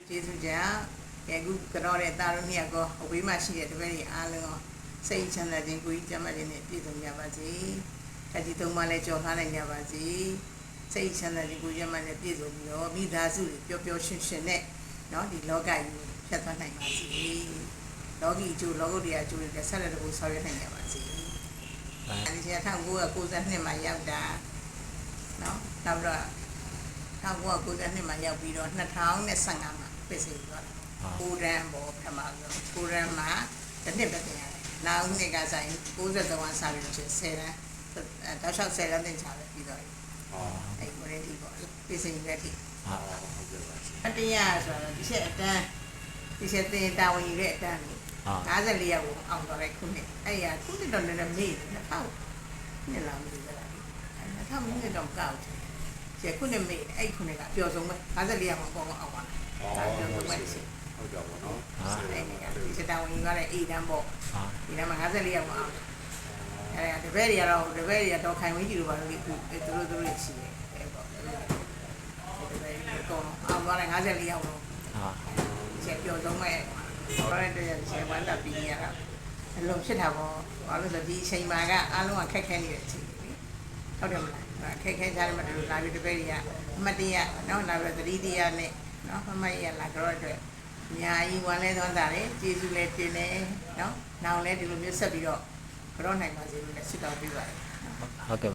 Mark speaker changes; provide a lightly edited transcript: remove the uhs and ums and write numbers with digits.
Speaker 1: ကျေးဇူးကြောင့်အခုကတော့တဲ့တာရုံးမြတ်ကောအဝေးမှာရှိတဲ့တပည့်တွေအားလုံးစိတ်ချမ်းသာခြင်းကိုယ်ကြီးကျမ်းမာခြင်းနဲ့ပြည့်စုံကြပါစေ။ဒါကြီးသုံးပါးလည်းကြော်ထားနိုင်ကြပါစေ။စိတ်ချမ်းသာခြင်းကိုယ်ကျမ်းမာနဲ့ပြည့်စုံပြီးတော့မိသားစုတွေပျော်ပျော်ရွှင်ရွှင်နဲ့နော်ဒီလောကကြီးဖြတ်သွားနိုင်ပါစေ။လောကီအကျိုးလောကုတ္တရာအကျိုးတွေဆက်လက်ဖို့ဆောင်ရွက်နိုင်ကြပါစေ။အဲဒီကျ1992မှာရောက်တာနော်နောက်တော့1992မှာရောက်ပြီးတော့2015မှာပြည့်စုံသွားတာ။ကိုရန်ပေါ်ပထမဆုံးကိုရန်မှာတစ်နှစ်ပဲတင်ရတယ်။နောက်နှစ်ကဆိုင်93ဝန်းစားပြီးတော့10တန်းတောက်လျှောက်10တန်းတင်ချပဲပြီးတော့အဲ့ကိုရန်ဒီပေါ့ပြည့်စုံရက်ထိ
Speaker 2: ဟုတ်ကဲ့ပါ
Speaker 1: အတရားဆိုတော့ဒီချက်အတန်းဒီချက်တင်တာဝန်ယူတဲ့အတန်းကို54ရောက်အောင်တော့လိုက်ခုနှစ်အဲ့ရခုနှစ်တော့လည်းမေ့2000နှစ်လောက်မေ့ကြတာ2000နှစ်တော့ကောက်တယ်ခုနှစ်မေ့အဲ့ခုနှစ်ကပျော်ဆုံးပဲ54ရောက်အောင်ပေါ့အောင်ပါလားပျော်ဆုံးပဲ
Speaker 2: ဟုတ်ကဲ့ပါနော်
Speaker 1: ဒီစတာဝင်ယူရတဲ့အိမ်တန်းပေါ့ဒီတန်းမှာ54ရောက်အောင်အဲ့ဒါတပည့်တွေကတော့ခိုင်ဝင်းကြီးလိုပါလို့သူတို့ရှိတယ်အဲ့ပေါ့တပည့်ကတော့အောင်သွားတယ်54ရောက်တော့ချက်ပျော်ဆုံးပဲဘာလဲတဲ့ချက်ဝမ်းတာပြီးရတာအလုံးဖြစ်တာပေါ့ဘာလို့ဆိုဒီအချိန်မှာကအားလုံးကခက်ခဲနေတဲ့အချိန်လေဟုတ်တယ်မလားခက်ခဲကြတယ်မတူလာပြီးတပည့်တွေကအမတ်တရနော်လာပြီးသတိတရားနဲ့နော်မမရလာကြတော့အတွက်အများကြီးဝမ်းလဲသွားတာလေကျေးဇူးလည်းတင်တယ်နော်နောင်လည်းဒီလိုမျိုးဆက်ပြီးတော့ကြောနိုင်ပါစေလို့လည်းဆုတောင်းပေးပါတယ်
Speaker 3: ဟုတ်ကဲ့